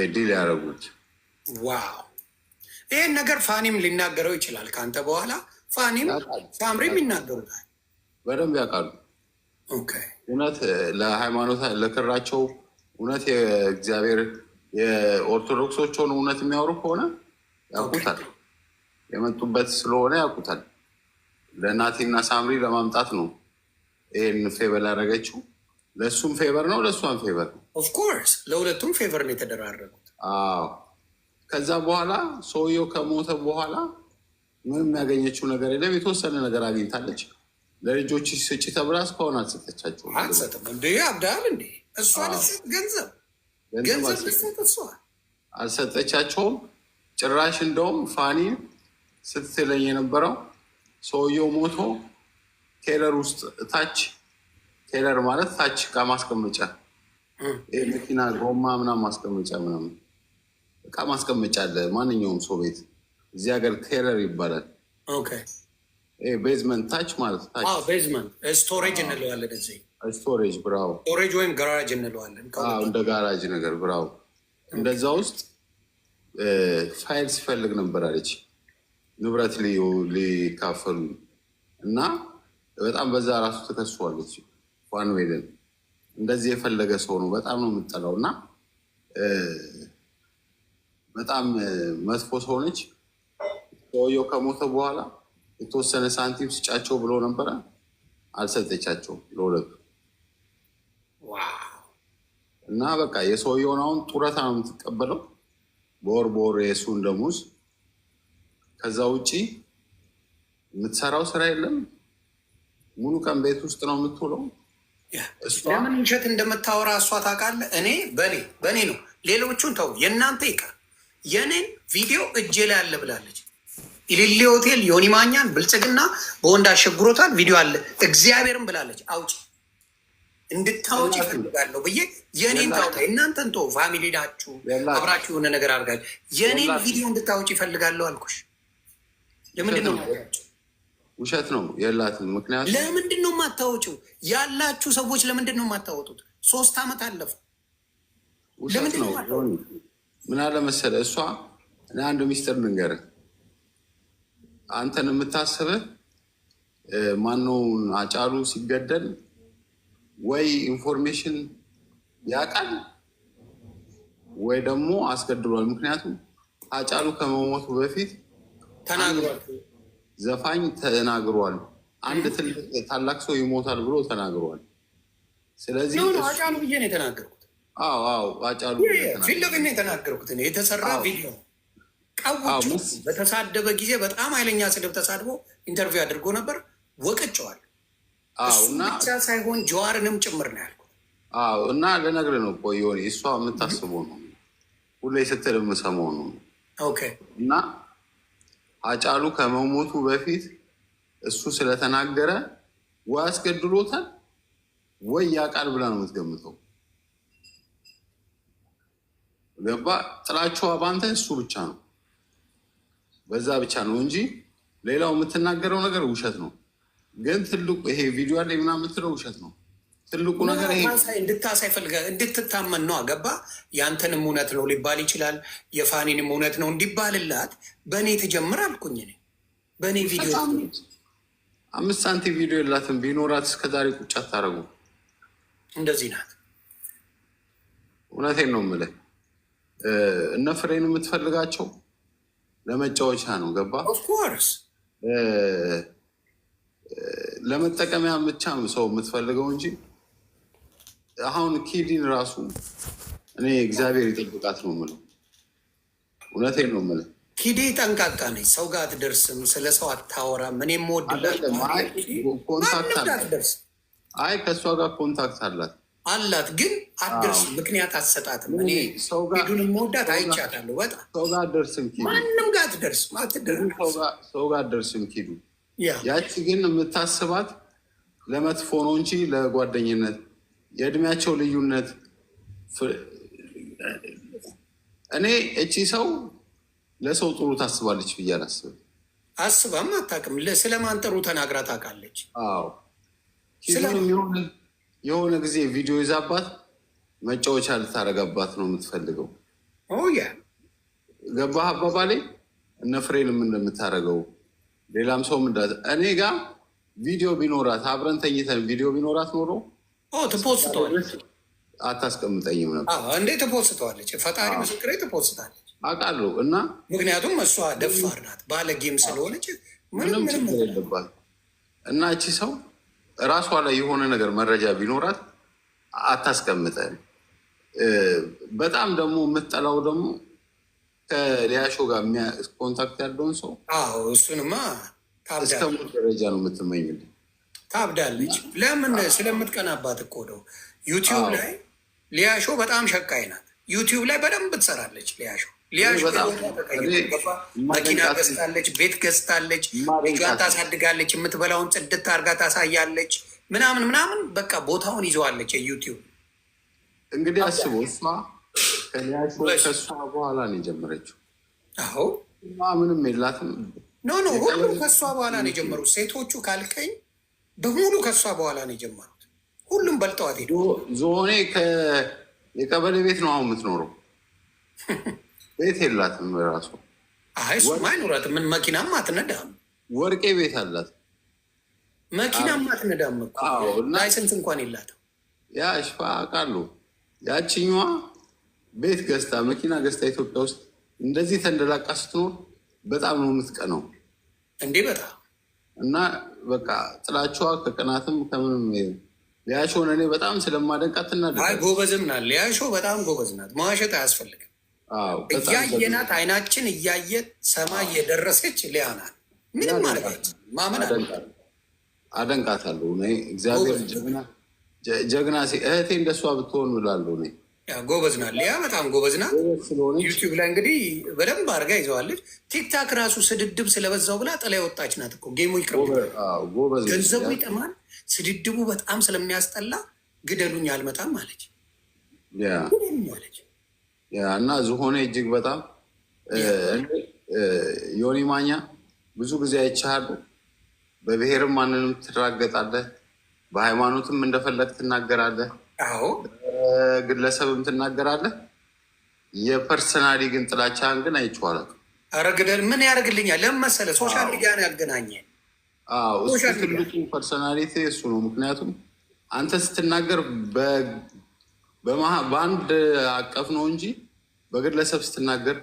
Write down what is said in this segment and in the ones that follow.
ዲል ያደረጉት። ዋው! ይህን ነገር ፋኒም ሊናገረው ይችላል ከአንተ በኋላ። ፋኒም ሳምሪም ይናገሩታል፣ በደንብ ያውቃሉ። እውነት ለሃይማኖት ለክራቸው እውነት የእግዚአብሔር የኦርቶዶክሶች ሆኑ እውነት የሚያወሩ ከሆነ ያውቁታል። የመጡበት ስለሆነ ያውቁታል። ለእናቴና ሳምሪ ለማምጣት ነው ይህን ፌቨር ያደረገችው። ለእሱም ፌቨር ነው፣ ለእሷም ፌቨር ነው። ኦፍኮርስ ለሁለቱም ፌቨር ነው የተደራረጉት። ከዛ በኋላ ሰውየው ከሞተ በኋላ ምንም ያገኘችው ነገር የለም። የተወሰነ ነገር አግኝታለች። ለልጆች ስጪ ተብላ እስካሁን አልሰጠቻቸው። አትሰጥም እንዴ? አብዳል እንዴ? እሷ ልሰጥ ገንዘብ ልሰጥ እሷ አልሰጠቻቸውም ጭራሽ። እንደውም ፋኒ ስትለኝ የነበረው ሰውየው ሞቶ ቴለር ውስጥ ታች፣ ቴለር ማለት ታች እቃ ማስቀመጫ፣ መኪና ጎማ ምናምን ማስቀመጫ ምናምን እቃ ማስቀመጫ አለ ማንኛውም ሰው ቤት። እዚህ ሀገር ቴለር ይባላል። ቤዝመንት ታች ማለት ታች ቤዝመንት ስቶሬጅ እንለዋለን። እዚህ ስቶሬጅ ብራው፣ ስቶሬጅ ወይም ጋራጅ እንለዋለን። እንደ ጋራጅ ነገር ብራው። እንደዛ ውስጥ ፋይል ሲፈልግ ነበር አለች። ንብረት ሊካፈሉ እና በጣም በዛ ራሱ ተከሷለች። ዋን ዌደን እንደዚህ የፈለገ ሰው ነው። በጣም ነው የምጠላው እና በጣም መጥፎ ሰው ነች። ሰውየው ከሞተ በኋላ የተወሰነ ሳንቲም ስጫቸው ብሎ ነበረ፣ አልሰጠቻቸውም ለሁለቱ። እና በቃ የሰውየውን አሁን ጡረታ ነው የምትቀበለው በወር የእሱን ደሞዝ። ከዛ ውጭ የምትሰራው ስራ የለም። ሙሉ ቀን ቤት ውስጥ ነው የምትውለው። ለምን ውሸት እንደምታወራ እሷ ታውቃለህ። እኔ በእኔ ነው፣ ሌሎቹን ተው፣ የእናንተ ይቀር። የኔን ቪዲዮ እጄ ላይ አለ ብላለች። ኢሊሊ ሆቴል ዮኒ ማኛን ብልጽግና በወንድ አሸጉሮታል ቪዲዮ አለ እግዚአብሔርን ብላለች። አውጪ እንድታወጪ ይፈልጋለሁ ብዬ የኔን ታውጣ። እናንተን ተው፣ ፋሚሊ ናችሁ አብራችሁ የሆነ ነገር አድርጋችሁ የኔን ቪዲዮ እንድታወጪ ይፈልጋለሁ አልኩሽ። ለምንድን ነው ውሸት ነው የላትም። ምክንያቱም ለምንድን ነው የማታወጪው? ያላችሁ ሰዎች ለምንድን ነው የማታወጡት? 3 ዓመት አለፈ። ውሸት ነው። ምን አለ መሰለህ፣ እሷ እኔ አንድ ሚስጥር ልንገርህ። አንተን የምታስብህ ማነው አጫሉ ሲገደል ወይ ኢንፎርሜሽን ያውቃል ወይ ደግሞ አስገድሏል። ምክንያቱም አጫሉ ከመሞቱ በፊት ተናግሯል፣ ዘፋኝ ተናግሯል። አንድ ታላቅ ሰው ይሞታል ብሎ ተናግሯል። ስለዚህ አጫሉ ብዬ ነው የተናገርኩት። አጫሉ ፊት ለፊት ነው የተናገርኩት። የተሰራ ቪዲዮ ቀውጭ በተሳደበ ጊዜ በጣም ኃይለኛ ስድብ ተሳድቦ ኢንተርቪው አድርጎ ነበር። ወቅጨዋል። እና ብቻ ሳይሆን ጀዋርንም ጭምር ነው ያልኩት። እና ልነግርህ ነው። ቆይ ሆኔ እሷ የምታስበው ነው ሁሌ ስትል የምሰማው ነው። እና አጫሉ ከመሞቱ በፊት እሱ ስለተናገረ ወይ አስገድሎታል ወይ ያውቃል ብላ ነው የምትገምተው። ገባ? ጥላቸዋ በአንተ እሱ ብቻ ነው፣ በዛ ብቻ ነው እንጂ ሌላው የምትናገረው ነገር ውሸት ነው። ግን ትልቁ ይሄ ቪዲዮ ላይ ምናምን የምትለው ውሸት ነው። ትልቁ ነገር ይሄ እንድታሳይ ፈልገህ እንድትታመን ነው። ገባ? ያንተንም እውነት ነው ሊባል ይችላል፣ የፋኒንም እውነት ነው እንዲባልላት በእኔ ትጀምር አልኩኝ። በእኔ ቪዲዮ 5 ሳንቲም ቪዲዮ የላትም። ቢኖራት እስከዛሬ ቁጭ አታደርጉ። እንደዚህ ናት። እውነቴን ነው የምልህ። እነ ፍሬን የምትፈልጋቸው ለመጫወቻ ነው። ገባ? ኦፍኮርስ ለመጠቀሚያ ብቻ ሰው የምትፈልገው እንጂ አሁን ኪዲን ራሱ እኔ እግዚአብሔር ይጠብቃት ነው የምለው። እውነቴን ነው የምልህ። ኪዲ ጠንቃቃ ነች። ሰው ጋር አትደርስም። ስለ ሰው አታወራም። እኔ የምወድላት ኮንታክት አላት። ከእሷ ጋር ኮንታክት አላት ግን አትደርስም። ምክንያት አትሰጣትም። እኔ ኪዱን የምወዳት አይቻታለሁ። በጣም ሰው ጋር አትደርስም። ኪዱ ማንም ጋር አትደርስም። ሰው ጋር አትደርስም ኪዱ። ያቺ ግን የምታስባት ለመጥፎ ነው እንጂ ለጓደኝነት የእድሜያቸው ልዩነት እኔ እቺ ሰው ለሰው ጥሩ ታስባለች ብዬ አላስብም። አስባም አታውቅም። ስለማን ጥሩ ተናግራ ታውቃለች? የሆነ ጊዜ ቪዲዮ ይዛባት መጫወቻ ልታረጋባት ነው የምትፈልገው። ያ ገባህ አባባሌ? እነ ፍሬንም እንደምታደርገው ሌላም ሰውም እኔ ጋር ቪዲዮ ቢኖራት አብረን ተኝተን ቪዲዮ ቢኖራት ኖሮ ትፖስተዋለች። አታስቀምጠኝም ነበር። እንዴ ትፖስተዋለች። ፈጣሪ ምስክሬ ትፖስታለች። አውቃለሁ። እና ምክንያቱም እሷ ደፋር ናት፣ ባለጌም ስለሆነች ምንም ችግር የለባት። እና እቺ ሰው ራሷ ላይ የሆነ ነገር መረጃ ቢኖራት አታስቀምጠን። በጣም ደግሞ የምትጠላው ደግሞ ከሊያሾ ጋር ኮንታክት ያለውን ሰው እሱንማ እስከ ሞት ደረጃ ነው የምትመኝልኝ። ታብዳለች። ለምን? ስለምትቀናባት እኮ ነው። ዩቲዩብ ላይ ሊያሾ በጣም ሸቃይ ናት። ዩቲዩብ ላይ በደንብ ትሰራለች ሊያሾ። መኪና ገዝታለች፣ ቤት ገዝታለች፣ ልጇን ታሳድጋለች፣ የምትበላውን ጽድት አድርጋ ታሳያለች፣ ምናምን ምናምን። በቃ ቦታውን ይዘዋለች የዩቲዩብ። እንግዲህ አስቦ እሷ ከሊያሾ ከእሷ በኋላ ነው የጀመረችው። አዎ ምንም የላትም። ኖ ሁሉም ከእሷ በኋላ ነው የጀመሩት። ሴቶቹ ካልከኝ በሙሉ ከእሷ በኋላ ነው የጀመሩት። ሁሉም በልጠዋት ሄዱ። ዞኔ የቀበሌ ቤት ነው አሁን የምትኖረው። ቤት የላትም ራሱ። እሱማ አይኖራትም። ምን መኪናም አትነዳም። ወርቄ ቤት አላት። መኪናም አትነዳም እኮ ላይሰንስ እንኳን የላትም። ያ ሽፋ አውቃለሁ። ያችኛዋ ቤት ገዝታ መኪና ገዝታ ኢትዮጵያ ውስጥ እንደዚህ ተንደላቃ ስትኖር በጣም ነው የምትቀነው እንዴ! በጣም እና በቃ ጥላቸዋ ከቅናትም ከምንም ሊያሾን እኔ በጣም ስለማደንቃት እና ጎበዝም ናት። ሊያሾ በጣም ጎበዝ ናት። መዋሸት አያስፈልግም። እያየናት አይናችን እያየ ሰማይ የደረሰች ሊያ ናት። ምንም ማለት ማመን አደንቃታለሁ። እግዚአብሔር ጀግና እህቴ እንደሷ ብትሆን እላለሁ። ጎበዝ ናት ሊያ፣ በጣም ጎበዝ ናት። ዩቲዩብ ላይ እንግዲህ በደንብ አድርጋ ይዘዋለች። ቲክታክ ራሱ ስድድብ ስለበዛው ብላ ጥላ የወጣች ናት እኮ። ጌሙ ይቅርብ፣ ገንዘቡ ይጠማል፣ ስድድቡ በጣም ስለሚያስጠላ ግደሉኝ አልመጣም አለች አለች። እና ዝሆነ እጅግ በጣም ዮኒ ማኛ ብዙ ጊዜ አይቻለሁ። በብሔርም ማንንም ትራገጣለህ፣ በሃይማኖትም እንደፈለግ ትናገራለህ፣ ግለሰብም ትናገራለህ። የፐርሰናሊ ግን ጥላቻህን ግን አይቼዋለሁ። ኧረ ግደል ምን ያደርግልኛል? ለምን መሰለህ? ሶሻል ሚዲያ ነው ያገናኘን። እሱ ትልቁ ፐርሰናሊቲ እሱ ነው። ምክንያቱም አንተ ስትናገር በአንድ አቀፍ ነው እንጂ በግለሰብ ስትናገር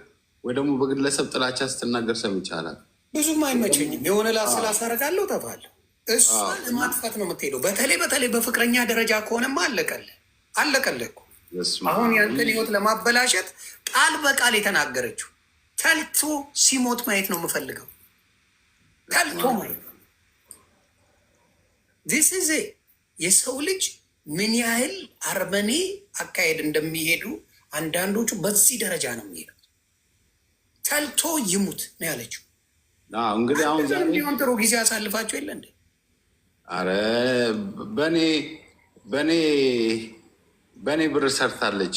ወይ ደግሞ በግለሰብ ጥላቻ ስትናገር ሰምቻለሁ። ብዙም አይመቸኝም። የሆነ ላስላስ አደርጋለሁ፣ ጠፋለሁ። እሷ ለማጥፋት ነው የምትሄደው። በተለይ በፍቅረኛ ደረጃ ከሆነማ አለቀልህ እኮ። አሁን ያንተን ህይወት ለማበላሸት ቃል በቃል የተናገረችው ተልቶ ሲሞት ማየት ነው የምፈልገው። ተልቶ ማየት ዚስ ኢዝ የሰው ልጅ ምን ያህል አርመኔ አካሄድ እንደሚሄዱ አንዳንዶቹ በዚህ ደረጃ ነው የሚሄዱት። ተልቶ ይሙት ነው ያለችው። እንግዲህ አሁን ቢሆን ጥሩ ጊዜ አሳልፋቸው የለ እንዴ? አረ በእኔ ብር ሰርታለች።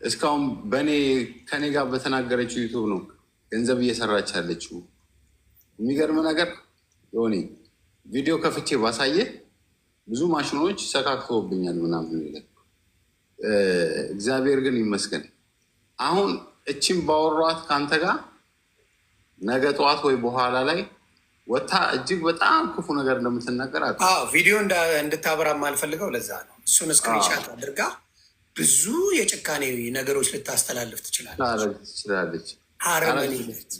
እስካሁን ከኔ ጋር በተናገረችው ዩቱብ ነው ገንዘብ እየሰራች ያለችው። የሚገርም ነገር የሆነ ቪዲዮ ከፍቼ ባሳየ ብዙ ማሽኖች ሰካክተውብኛል ምናምን ይላል። እግዚአብሔር ግን ይመስገን። አሁን እቺም ባወሯት ከአንተ ጋር ነገ ጠዋት ወይ በኋላ ላይ ወታ እጅግ በጣም ክፉ ነገር እንደምትናገር ቪዲዮ እንድታበራ የማልፈልገው ለዛ ነው። እሱን ስክሪንሻት አድርጋ ብዙ የጭካኔ ነገሮች ልታስተላልፍ ትችላለች። አረመኔነት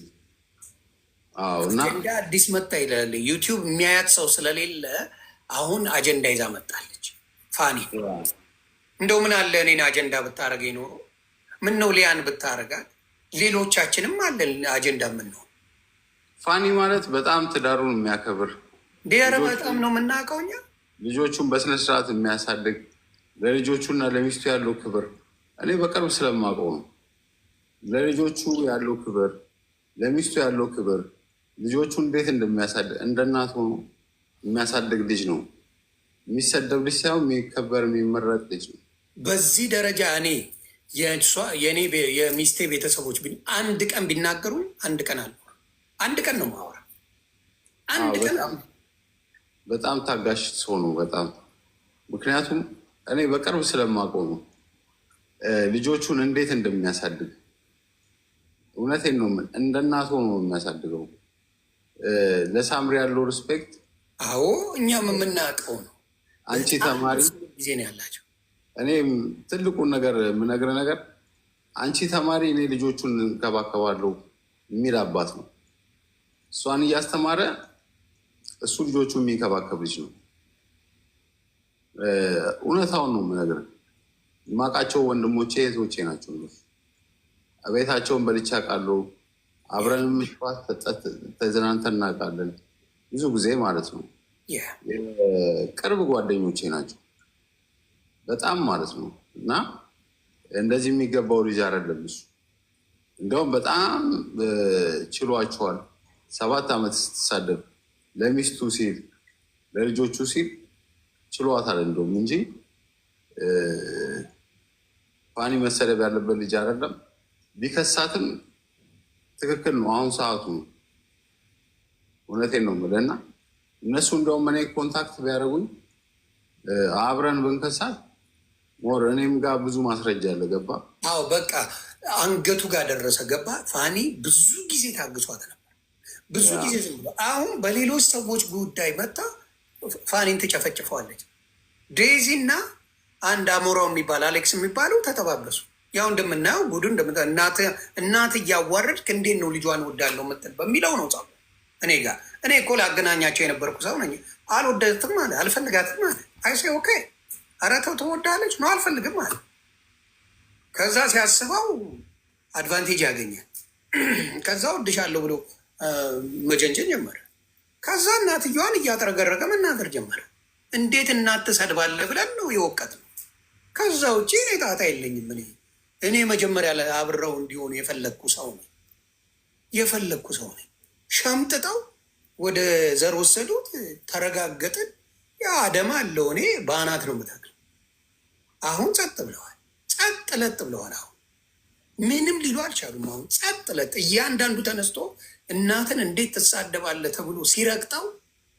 አጀንዳ አዲስ መጣ ይላል። ዩቲዩብ የሚያያት ሰው ስለሌለ አሁን አጀንዳ ይዛ መጣለች። ፋኒ እንደው ምን አለ እኔን አጀንዳ ብታረገ ይኖሩ ምን ነው ሊያን ብታረጋት፣ ሌሎቻችንም አለን አጀንዳ የምንሆን። ፋኒ ማለት በጣም ትዳሩን የሚያከብር ዲያረ በጣም ነው የምናውቀው እኛ። ልጆቹን በስነስርዓት የሚያሳድግ ለልጆቹና ለሚስቱ ያለው ክብር እኔ በቅርብ ስለማውቀው ነው። ለልጆቹ ያለው ክብር፣ ለሚስቱ ያለው ክብር፣ ልጆቹ እንዴት እንደሚያሳድግ እንደ እናት ሆኖ የሚያሳድግ ልጅ ነው። የሚሰደብ ልጅ ሳይሆን የሚከበር የሚመረጥ ልጅ ነው። በዚህ ደረጃ እኔ የእኔ የሚስቴ ቤተሰቦች አንድ ቀን ቢናገሩ አንድ ቀን አለ አንድ ቀን ነው ማወራ። አንድ ቀን በጣም ታጋሽ ሰው ነው በጣም ምክንያቱም እኔ በቅርብ ስለማውቀው ነው ልጆቹን እንዴት እንደሚያሳድግ እውነቴን ነው የምልህ፣ እንደ እናት ሆኖ የሚያሳድገው። ለሳምሪ ያለው ሪስፔክት አዎ እኛም የምናውቀው ነው። አንቺ ተማሪ ጊዜ ነው ያላቸው። እኔም ትልቁን ነገር የምነግርህ ነገር አንቺ ተማሪ እኔ ልጆቹን እንከባከባለሁ የሚል አባት ነው። እሷን እያስተማረ እሱ ልጆቹን የሚንከባከብ ልጅ ነው። እውነታውን ነው የምነግርህ። የማውቃቸው ወንድሞቼ እህቶቼ ናቸው። ቤታቸውን በልቼ አውቃለሁ። አብረን ምሽት ተዝናንተን እናውቃለን። ብዙ ጊዜ ማለት ነው። ቅርብ ጓደኞቼ ናቸው በጣም ማለት ነው። እና እንደዚህ የሚገባው ልጅ አይደለም እሱ። እንደውም በጣም ችሏቸዋል። 7 ዓመት ስትሳደብ ለሚስቱ ሲል ለልጆቹ ሲል ችሏታል እንደውም እንጂ ፋኒ መሰደብ ያለበት ልጅ አይደለም። ቢከሳትም ትክክል ነው። አሁን ሰዓቱ ነው። እውነቴን ነው የምልህ። እና እነሱ እንደውም እኔ ኮንታክት ቢያደርጉኝ አብረን ብንከሳት ሞር እኔም ጋር ብዙ ማስረጃ አለ። ገባ? አዎ በቃ አንገቱ ጋር ደረሰ። ገባ? ፋኒ ብዙ ጊዜ ታግሷት ነበር። ብዙ ጊዜ አሁን በሌሎች ሰዎች ጉዳይ መጣ ፋኒን ትጨፈጭፈዋለች። ዴዚ እና አንድ አሞራው የሚባል አሌክስ የሚባለው ተጠባበሱ። ያው እንደምናየው ጉዱ እናት እያዋረድክ እንዴት ነው ልጇን ወዳለው ምትል በሚለው ነው ጻፉ። እኔ ጋር እኔ እኮ ላገናኛቸው የነበርኩ ሰው ነኝ። አልወደድትም አለ፣ አልፈልጋትም አለ። አይሴ ኦኬ፣ ኧረ ተው ትወዳለች ነው አልፈልግም አለ። ከዛ ሲያስበው አድቫንቴጅ ያገኛል። ከዛ ወድሻለሁ ብሎ መጀንጀን ጀመረ። ከዛ እናትየዋን እያጥረገረገ መናገር ጀመረ። እንዴት እናት ትሰድባለህ ብለን ነው የወቀት ነው። ከዛ ውጭ እኔ ጣጣ የለኝም። እኔ መጀመሪያ ላይ አብረው እንዲሆኑ የፈለግኩ ሰው ነኝ። ሸምጥጠው ወደ ዘር ወሰዱት። ተረጋገጥን። ያ አደማ አለው። እኔ በአናት ነው የምታክል። አሁን ጸጥ ብለዋል። ጸጥ ለጥ ብለዋል። አሁን ምንም ሊሉ አልቻሉም። አሁን ጸጥ ለጥ። እያንዳንዱ ተነስቶ እናትን እንዴት ትሳደባለህ ተብሎ ሲረግጠው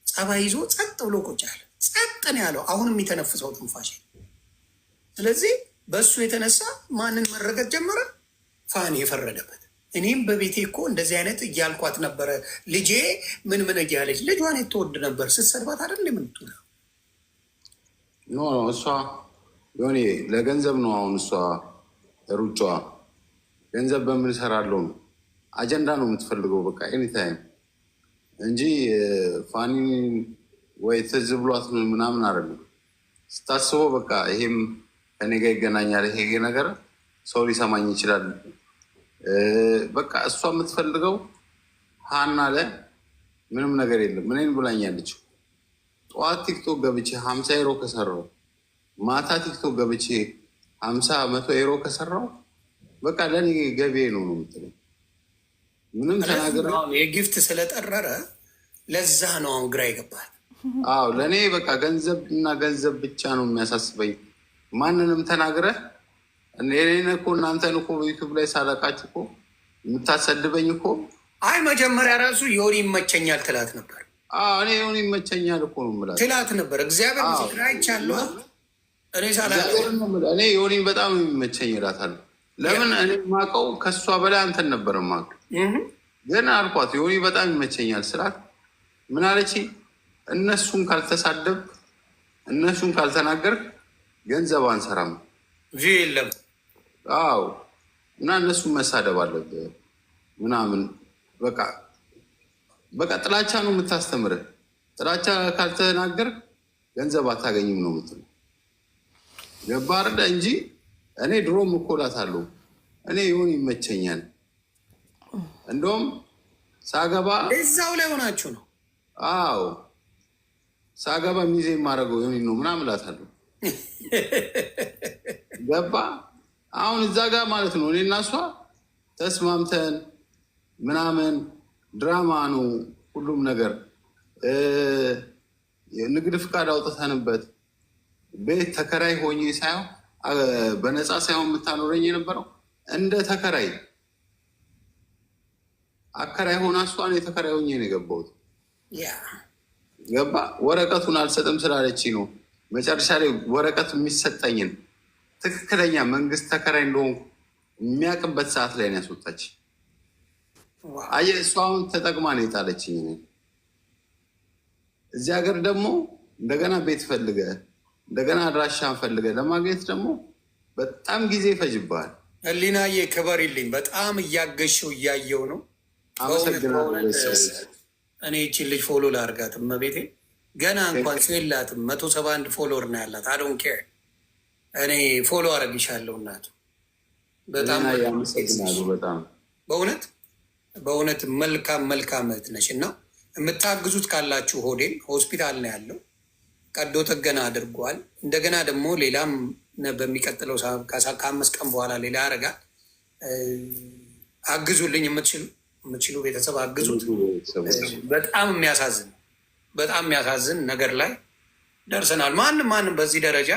ጸባይ ይዞ ጸጥ ብሎ ቁጭ አለ። ጸጥ ነው ያለው። አሁን የሚተነፍሰው ትንፋሽ። ስለዚህ በእሱ የተነሳ ማንን መረገጥ ጀመረ? ፋኒ የፈረደበት። እኔም በቤቴ እኮ እንደዚህ አይነት እያልኳት ነበረ። ልጄ ምን እያለች ልጇን የተወድ ነበር ስትሰድባት አይደል የምትውለው? ኖ እሷ ሆኔ ለገንዘብ ነው። አሁን እሷ ሩጫዋ ገንዘብ በምን እሰራለሁ ነው። አጀንዳ ነው የምትፈልገው በቃ ኤኒታይም እንጂ ፋኒ ወይ ትዝ ብሏት ምናምን አይደለም። ስታስበው በቃ ይሄም ከኔ ጋር ይገናኛል፣ ይሄ ነገር ሰው ሊሰማኝ ይችላል። በቃ እሷ የምትፈልገው ሀና ለ ምንም ነገር የለም። ምንን ብላኛለች? ጠዋት ቲክቶክ ገብቼ 50 ዩሮ ከሰራው ማታ ቲክቶክ ገብቼ 50-100 ዩሮ ከሰራው በቃ ለእኔ ገቢ ነው ነው የምትለው። ምንም ተናገረ የጊፍት ስለጠረረ ለዛ ነው አሁን ግራ ይገባል። አዎ ለእኔ በቃ ገንዘብ እና ገንዘብ ብቻ ነው የሚያሳስበኝ። ማንንም ተናግረህ እኔን እኮ እናንተን እኮ በዩቱብ ላይ ሳለቃችሁ እኮ የምታሰድበኝ እኮ አይ መጀመሪያ ራሱ ዮኒ ይመቸኛል ትላት ነበር። እኔ ዮኒ ይመቸኛል እኮ ነው የምላት ትላት ነበር። እግዚአብሔር ምስክር አይቻለሁ። እኔ ዮኒ በጣም የሚመቸኝ እላታለሁ። ለምን እኔ የማውቀው ከእሷ በላይ አንተን ነበር የማውቀው። ግን አልኳት ዮኒ በጣም ይመቸኛል ስላት ምን አለች? እነሱን ካልተሳደብ እነሱን ካልተናገርክ ገንዘብ አንሰራም የለም። አዎ እና እነሱን መሳደብ አለብህ ምናምን በቃ ጥላቻ ነው የምታስተምርህ። ጥላቻ ካልተናገርክ ገንዘብ አታገኝም ነው የምትለው። ገባህ አይደለ? እንጂ እኔ ድሮም እኮላታለሁ። እኔ ይሁን ይመቸኛል። እንደውም ሳገባ እዛው ላይ ሆናችሁ ነው። አዎ ሳገባ ሚዜ የማደርገው ይሁን ነው ምናምን እላታለሁ። ገባ? አሁን እዛ ጋር ማለት ነው እኔ እና እሷ ተስማምተን ምናምን ድራማ ነው ሁሉም ነገር። ንግድ ፍቃድ አውጥተንበት ቤት ተከራይ ሆኜ ሳይሆን በነፃ ሳይሆን የምታኖረኝ የነበረው እንደ ተከራይ አከራይ ሆና እሷን የተከራይ ሆኜ ነው የገባሁት። ገባ? ወረቀቱን አልሰጥም ስላለች ነው መጨረሻ ላይ ወረቀት የሚሰጠኝን ትክክለኛ መንግስት ተከራይ እንደሆንኩ የሚያውቅበት ሰዓት ላይ ነው ያስወጣች። አየህ እሷ አሁን ተጠቅማ ነው የጣለችኝ። እዚህ ሀገር ደግሞ እንደገና ቤት ፈልገ እንደገና አድራሻን ፈልገ ለማግኘት ደግሞ በጣም ጊዜ ይፈጅብሃል። ህሊናዬ ክበሪልኝ። በጣም እያገሽው እያየው ነው። አመሰግናለሁ። እኔ ይቺን ልጅ ፎሎ ላርጋት እመቤቴ። ገና እንኳን የላትም 171 ፎሎወር ነው ያላት። አዶን ኬር እኔ ፎሎ አረግሻለሁ እናቱ። በጣም አመሰግናለሁ። በጣም በእውነት መልካም እህት ነሽ እና የምታግዙት ካላችሁ ሆዴን ሆስፒታል ነው ያለው። ቀዶ ጥገና አድርጓል። እንደገና ደግሞ ሌላም በሚቀጥለው ከ5 ቀን በኋላ ሌላ ያደርጋል። አግዙልኝ፣ የምትችሉ ቤተሰብ አግዙት። በጣም የሚያሳዝን ነገር ላይ ደርሰናል። ማንም በዚህ ደረጃ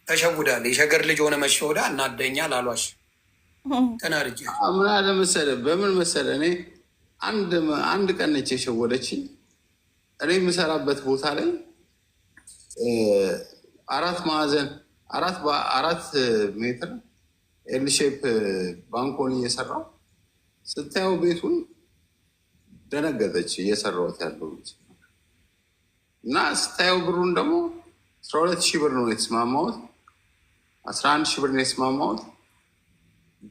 ተሸውዳል። የሸገር ልጅ ሆነ መሸወዳ እናደኛል። አሏሽ ተናድጄ ምን አለ መሰለህ፣ በምን መሰለህ እኔ አንድ ቀን ነች የሸወደችኝ። እኔ የምሰራበት ቦታ ላይ 4 ሜትር ኤል ሼፕ ባንኮን እየሰራው ስታየው ቤቱን ደነገጠች። እየሰራሁት ያለው እና ስታየው ብሩን ደግሞ 12,000 ብር ነው የተስማማሁት። 11,000 ብር ነው የተስማማሁት።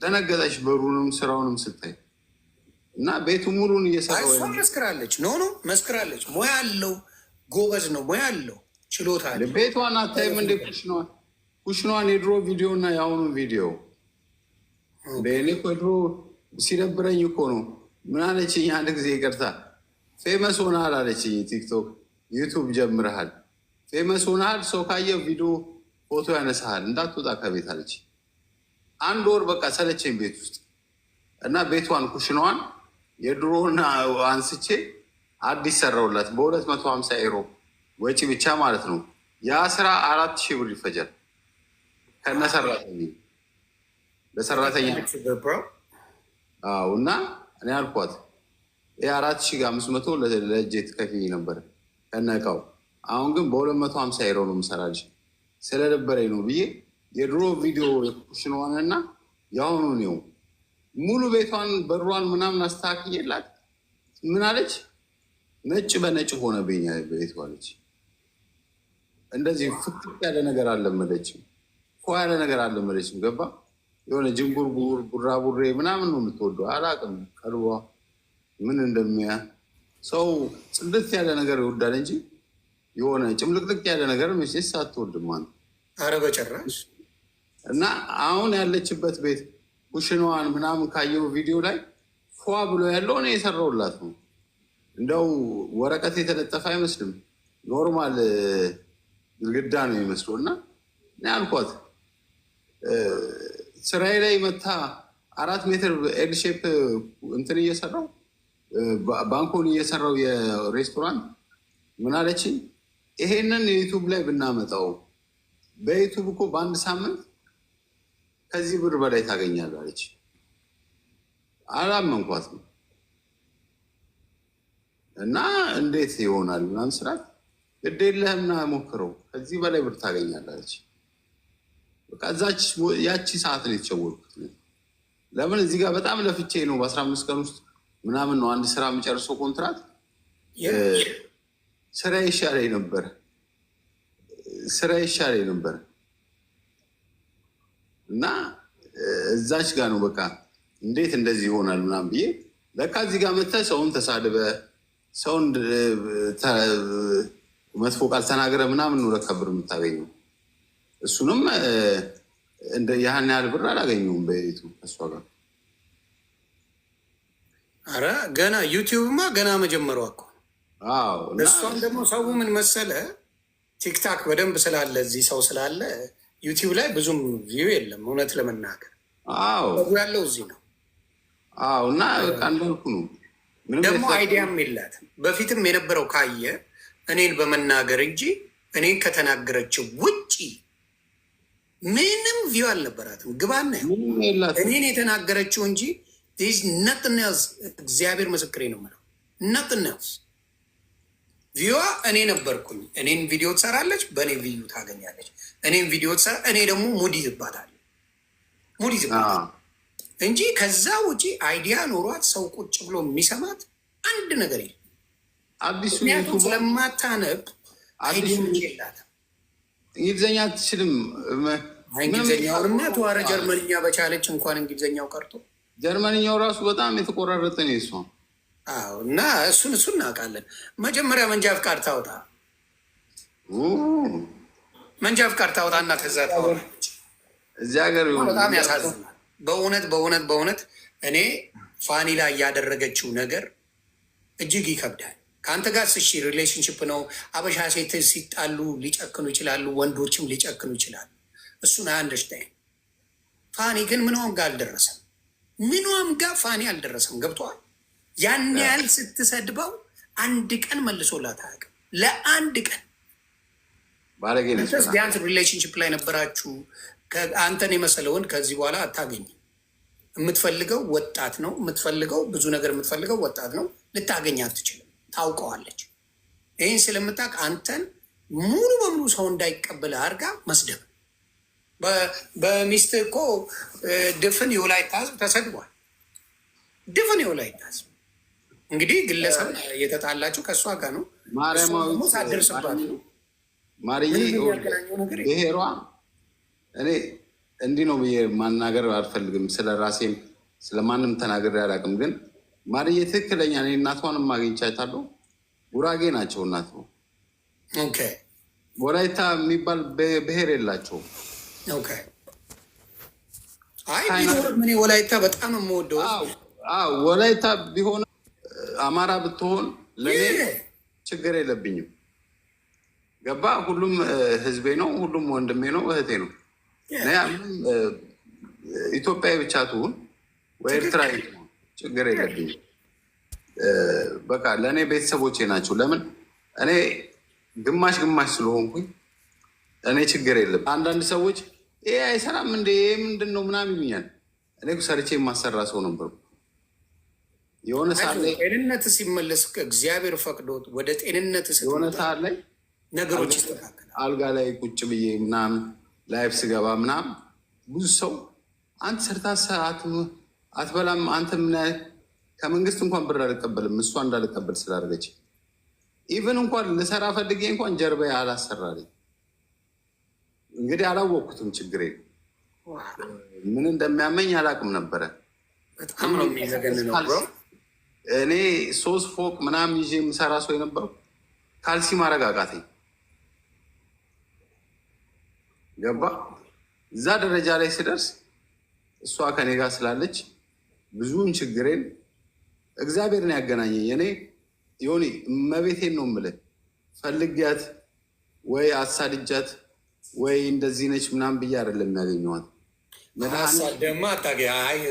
ደነገጠች ብሩንም ስራውንም ስታይ እና ቤቱ ሙሉን እየሰራው መስክራለች። መስክራለች። ሙያ አለው፣ ጎበዝ ነው፣ ሙያ አለው፣ ችሎታ አለ። ቤቷን አታይም እንዴ? ኩሽኗን የድሮ ቪዲዮ እና የአሁኑ ቪዲዮ በእኔ እኮ ድሮ ሲደብረኝ እኮ ነው። ምን አለችኝ አንድ ጊዜ፣ ይቅርታ ፌመስ ሆናል አለችኝ። ቲክቶክ ዩቱብ ጀምረሃል፣ ፌመስ ሆናል፣ ሰው ካየው ቪዲዮ ፎቶ ያነሳሃል፣ እንዳትወጣ ከቤት አለች። 1 ወር በቃ ሰለቸኝ ቤት ውስጥ እና ቤቷን ኩሽናዋን የድሮና አንስቼ አዲስ ሰራውላት በ250 ዩሮ ወጪ ብቻ ማለት ነው። ያ ስራ 4,000 ብር ይፈጃል ከነሰራተኛ ለሰራተኛ። እና እኔ አልኳት የ4,500 ለእጄ ትከፍይኝ ነበር ከነ እቃው። አሁን ግን በ250 ዩሮ ነው የምሰራልሽ ስለደበረኝ ነው ብዬ የድሮ ቪዲዮ የኩሽናዋን እና የአሁኑ ነው ሙሉ ቤቷን በሯን ምናምን አስተካክዬላት ምን አለች? ነጭ በነጭ ሆነብኝ ቤቷ አለች። እንደዚህ ፍክት ያለ ነገር አልለመደችም፣ ያለ ነገር አልለመደችም። ገባ የሆነ ጅንጉርጉር ቡራቡሬ ምናምን ነው የምትወደው። አላውቅም ቀልቧ ምን እንደሚያ ሰው ጽድት ያለ ነገር ይወዳል እንጂ የሆነ ጭምልቅልቅ ያለ ነገር መቼስ አትወድም። ኧረ በጭራሽ። እና አሁን ያለችበት ቤት ኩሽናዋን ምናምን ካየው ቪዲዮ ላይ ፏ ብሎ ያለው እኔ የሰራውላት ነው። እንደው ወረቀት የተለጠፈ አይመስልም፣ ኖርማል ግድግዳ ነው የሚመስለው። እና እኔ አልኳት ስራዬ ላይ መታ 4 ሜትር ኤል ሼፕ እንትን እየሰራው ባንኮን እየሰራው የሬስቶራንት ምን አለችኝ? ይሄንን የዩቱብ ላይ ብናመጣው በዩቱብ እኮ በ1 ሳምንት ከዚህ ብር በላይ ታገኛለህ አለች። አላመንኳትም። እና እንዴት ይሆናል ምናምን ስራት ግድ የለህም ና ሞክረው ከዚህ በላይ ብር ታገኛለህ አለች። በቃ ያቺ ሰዓት ነው የተሸወልኩት። ለምን እዚህ ጋር በጣም ለፍቼ ነው በ15 ቀን ውስጥ ምናምን ነው አንድ ስራ የምጨርሰው ኮንትራት። ስራ ይሻለኝ ነበር እና እዛች ጋር ነው በቃ እንዴት እንደዚህ ይሆናል ምናምን ብዬ ለካ እዚህ ጋር መተህ ሰውን ተሳድበ ሰውን መጥፎ ቃል ተናግረ ምናምን ነው ለካ ብር የምታገኘው። እሱንም እንደ ያህን ያህል ብር አላገኘውም በቤቱ ከእሷ ጋር። አረ ገና ዩቲዩብማ ገና መጀመሯ እኮ። እሷም ደግሞ ሰው ምን መሰለ ቲክታክ በደንብ ስላለ እዚህ ሰው ስላለ ዩቲዩብ ላይ ብዙም ቪው የለም እውነት ለመናገር ያለው እዚህ ነው። እና እንዳልኩ ነው ደግሞ አይዲያም የላትም። በፊትም የነበረው ካየ እኔን በመናገር እንጂ እኔን ከተናገረችው ውጭ ምንም ቪው አልነበራትም። ግባና እኔን የተናገረችው እንጂ nothing else። እግዚአብሔር ምስክሬ ነው የምለው nothing else። ቪዋ እኔ ነበርኩኝ። እኔን ቪዲዮ ትሰራለች፣ በእኔ ቪዲዮ ታገኛለች። እኔን ቪዲዮ ትሰራ፣ እኔ ደግሞ ሙድ ይዝባታል። እንጂ ከዛ ውጪ አይዲያ ኖሯት ሰው ቁጭ ብሎ የሚሰማት አንድ ነገር የለም። አዲሱ ምክንያቱም ስለማታነብ አይዲያ የላትም። እንግሊዝኛ አትችልም። እንግሊዝኛውንማ ተዋረ ጀርመንኛ በቻለች እንኳን እንግሊዝኛው ቀርቶ ጀርመንኛው ራሱ በጣም የተቆራረጠ ነው የሷ። እና እሱን እናውቃለን። መጀመሪያ መንጃ ፍቃድ ታውጣ፣ መንጃ ፍቃድ ታውጣ እና ከዛ ታወራለች። እዚህ ሀገር በጣም ያሳዝናል። በእውነት እኔ ፋኒ ላይ ያደረገችው ነገር እጅግ ይከብዳል። ከአንተ ጋር ስሺ ሪሌሽንሽፕ ነው። አበሻ ሴት ሲጣሉ ሊጨክኑ ይችላሉ፣ ወንዶችም ሊጨክኑ ይችላሉ። እሱን አንደርስታይን። ፋኒ ግን ምንም ጋር አልደረሰም። ምንም ጋር ፋኒ አልደረሰም። ገብተዋል። ያን ያህል ስትሰድበው አንድ ቀን መልሶላት አያውቅም። ለአንድ ቀን ቢያንስ ሪሌሽንሽፕ ላይ ነበራችሁ። አንተን የመሰለ ወንድ ከዚህ በኋላ አታገኝም። የምትፈልገው ወጣት ነው። የምትፈልገው ብዙ ነገር የምትፈልገው ወጣት ነው። ልታገኝ አትችልም። ታውቀዋለች። ይህን ስለምታውቅ አንተን ሙሉ በሙሉ ሰው እንዳይቀበል አድርጋ መስደብ። በሚስት እኮ ድፍን የወላይታ ሕዝብ ተሰድቧል። ድፍን የወላይታ ሕዝብ እንግዲህ ግለሰብ የተጣላችሁ ከእሷ ጋር ነው። ማርያማዊ ሳደርስባት ነው። ማርዬ ብሔሯ እኔ እንዲህ ነው ብዬ ማናገር አልፈልግም። ስለ ራሴም ስለማንም ተናግሬ አላውቅም። ግን ማርዬ ትክክለኛ እኔ እናቷንም አግኝቻታለሁ። ጉራጌ ናቸው እናት ነው። ወላይታ የሚባል ብሔር የላቸውም። ምን ወላይታ በጣም የምወደው ወላይታ ቢሆን አማራ ብትሆን ለእኔ ችግር የለብኝም። ገባ? ሁሉም ህዝቤ ነው። ሁሉም ወንድሜ ነው፣ እህቴ ነው። ኢትዮጵያዊ ብቻ ትሁን ወይ ኤርትራዊ ትሁን ችግር የለብኝም። በቃ ለእኔ ቤተሰቦቼ ናቸው። ለምን እኔ ግማሽ ግማሽ ስለሆንኩኝ እኔ ችግር የለም። አንዳንድ ሰዎች ይሄ አይሰራም እንደ ምንድን ነው ምናምን ይሉኛል። እኔ ሰርቼ የማሰራ ሰው ነበርኩ። የሆነ ሰዓት ላይ ጤንነት ሲመለስ እግዚአብሔር ፈቅዶት ወደ ጤንነት የሆነ ሰዓት ላይ ነገሮች ይስተካከላል። አልጋ ላይ ቁጭ ብዬ ምናምን ላይፍ ስገባ ምናምን ብዙ ሰው አንተ ሰርታ አትበላም፣ አንተ ምን ከመንግስት እንኳን ብር አልቀበልም እሷ እንዳልቀበል ስላደረገች ኢቨን እንኳን ልሰራ ፈልጌ እንኳን ጀርባ አላሰራልኝ። እንግዲህ አላወቅኩትም። ችግሬ ምን እንደሚያመኝ አላውቅም ነበረ። በጣም ነው የሚዘገንነው። እኔ 3 ፎቅ ምናምን ይዤ የምሰራ ሰው የነበረው ካልሲ ማድረግ አቃተኝ። ገባ? እዛ ደረጃ ላይ ስደርስ እሷ ከኔ ጋር ስላለች ብዙውን ችግሬን እግዚአብሔርን ያገናኘኝ። እኔ ዮኒ እመቤቴን ነው የምልህ፣ ፈልጊያት ወይ አሳድጃት ወይ እንደዚህ ነች ምናምን ብዬ አይደለም የሚያገኘዋት። ደማ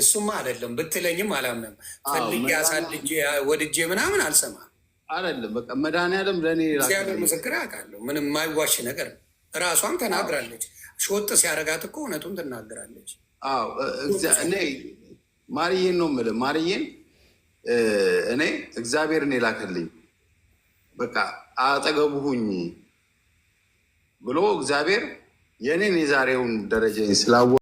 እሱማ አይደለም ብትለኝም አላምንም። ፈልጌ አሳድጄ ወድጄ ምናምን አልሰማም አይደለም። በቃ መድኃኒዓለም ለእኔ እግዚአብሔር ምስክር ያውቃለሁ። ምንም የማይዋሽ ነገር እራሷም ተናግራለች። ሾጥ ሲያደርጋት እኮ እውነቱን ትናገራለች። እኔ ማርዬን ነው የምልህ፣ ማርዬን እኔ እግዚአብሔርን የላከልኝ በቃ አጠገቡ ሁኝ ብሎ እግዚአብሔር የእኔን የዛሬውን ደረጃ ስላወ